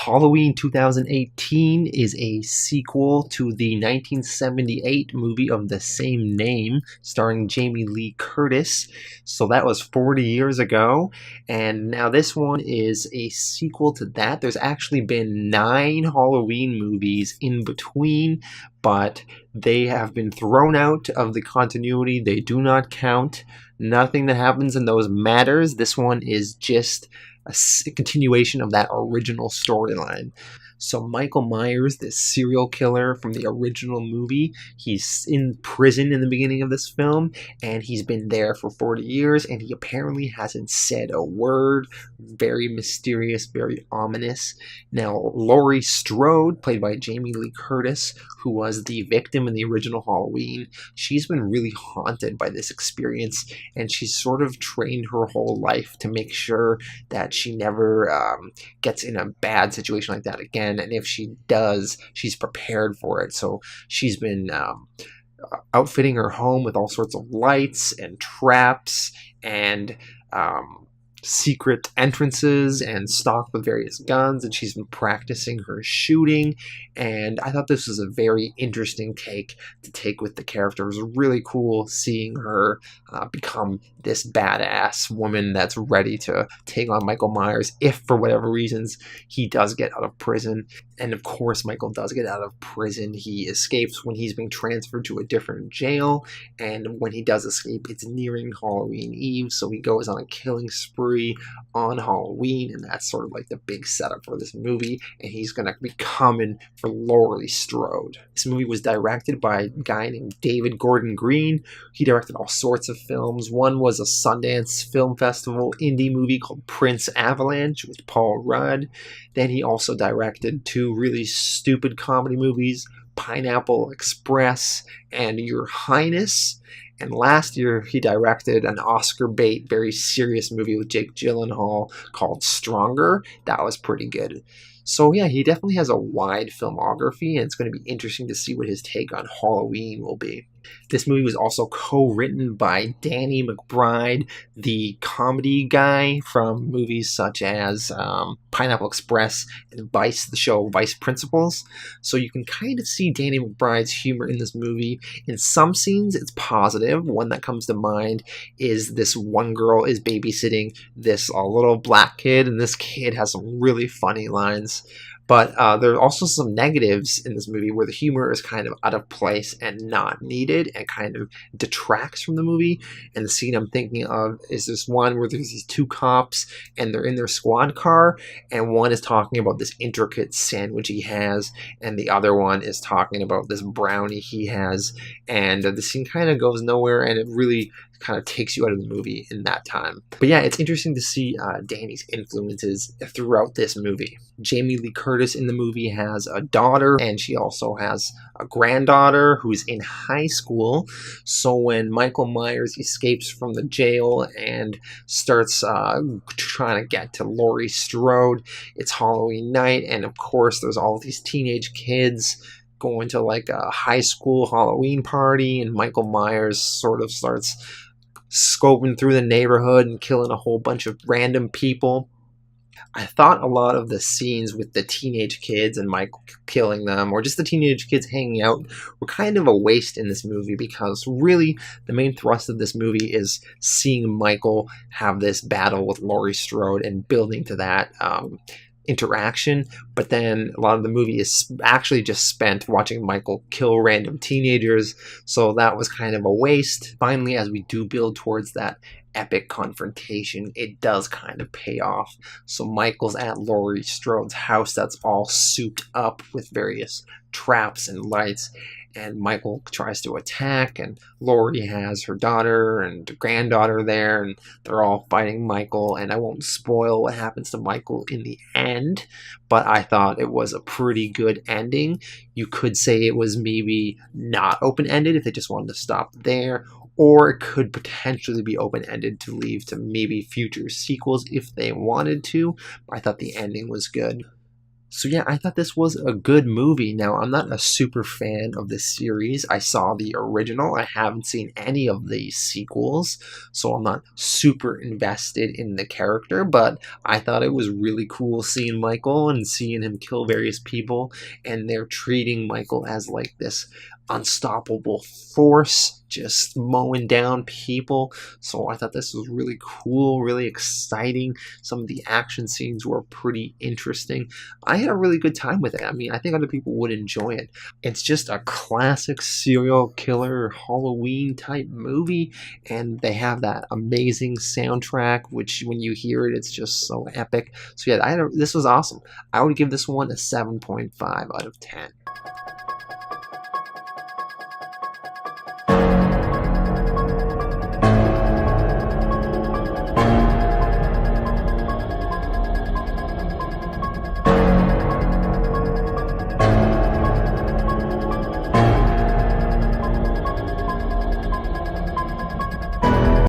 Halloween 2018 is a sequel to the 1978 movie of the same name, starring Jamie Lee Curtis. So that was 40 years ago, and now this one is a sequel to that. There's actually been 9 Halloween movies in between, but they have been thrown out of the continuity. They do not count. Nothing that happens in those matters. This one is just a continuation of that original storyline. So Michael Myers, this serial killer from the original movie, he's in prison in the beginning of this film, and he's been there for 40 years, and he apparently hasn't said a word. Very mysterious, very ominous. Now, Laurie Strode, played by Jamie Lee Curtis, who was the victim in the original Halloween, she's been really haunted by this experience, and she's sort of trained her whole life to make sure that she never gets in a bad situation like that again. And if she does, she's prepared for it. So she's been outfitting her home with all sorts of lights and traps and secret entrances and stocked with various guns, and she's been practicing her shooting. And I thought this was a very interesting take to take with the character. It was really cool seeing her become this badass woman that's ready to take on Michael Myers if, for whatever reasons, he does get out of prison. And of course, Michael does get out of prison. He escapes when he's being transferred to a different jail, and when he does escape, it's nearing Halloween Eve, so he goes on a killing spree on Halloween, and that's sort of like the big setup for this movie, and he's going to be coming for Laurie Strode. This movie was directed by a guy named David Gordon Green. He directed all sorts of films. One was a Sundance Film Festival indie movie called Prince Avalanche with Paul Rudd. Then he also directed 2 really stupid comedy movies, Pineapple Express and Your Highness. And last year, he directed an Oscar bait, very serious movie with Jake Gyllenhaal called Stronger. That was pretty good. So yeah, he definitely has a wide filmography, and it's going to be interesting to see what his take on Halloween will be. This movie was also co-written by Danny McBride, the comedy guy from movies such as Pineapple Express and Vice, the show Vice Principals. So you can kind of see Danny McBride's humor in this movie. In some scenes, it's positive. One that comes to mind is this one girl is babysitting this little black kid, and this kid has some really funny lines. But there are also some negatives in this movie where the humor is kind of out of place and not needed and kind of detracts from the movie. And the scene I'm thinking of is this one where there's these 2 cops and they're in their squad car, and one is talking about this intricate sandwich he has, and the other one is talking about this brownie he has. And the scene kind of goes nowhere, and it really kind of takes you out of the movie in that time. But yeah, it's interesting to see Danny's influences throughout this movie. Jamie Lee Curtis in the movie has a daughter, and she also has a granddaughter who's in high school. So when Michael Myers escapes from the jail and starts trying to get to Laurie Strode, it's Halloween night, and of course there's all these teenage kids going to like a high school Halloween party, and Michael Myers sort of starts scoping through the neighborhood and killing a whole bunch of random people. I thought a lot of the scenes with the teenage kids and Michael killing them, or just the teenage kids hanging out, were kind of a waste in this movie, because really the main thrust of this movie is seeing Michael have this battle with Laurie Strode and building to that interaction. But then a lot of the movie is actually just spent watching Michael kill random teenagers, so that was kind of a waste. Finally, as we do build towards that epic confrontation, it does kind of pay off. So Michael's at Laurie Strode's house that's all souped up with various traps and lights, and Michael tries to attack, and Laurie has her daughter and granddaughter there, and they're all fighting Michael. And I won't spoil what happens to Michael in the end, but I thought it was a pretty good ending. You could say it was maybe not open-ended if they just wanted to stop there, or it could potentially be open-ended to leave to maybe future sequels if they wanted to. I thought the ending was good. So yeah, I thought this was a good movie. Now, I'm not a super fan of this series. I saw the original. I haven't seen any of the sequels, so I'm not super invested in the character, but I thought it was really cool seeing Michael and seeing him kill various people, and they're treating Michael as like this unstoppable force, just mowing down people. So I thought this was really cool, really exciting. Some of the action scenes were pretty interesting. I had a really good time with it. I mean, I think other people would enjoy it. It's just a classic serial killer Halloween type movie, and they have that amazing soundtrack, which when you hear it, it's just so epic. So yeah, this was awesome. I would give this one a 7.5 out of 10.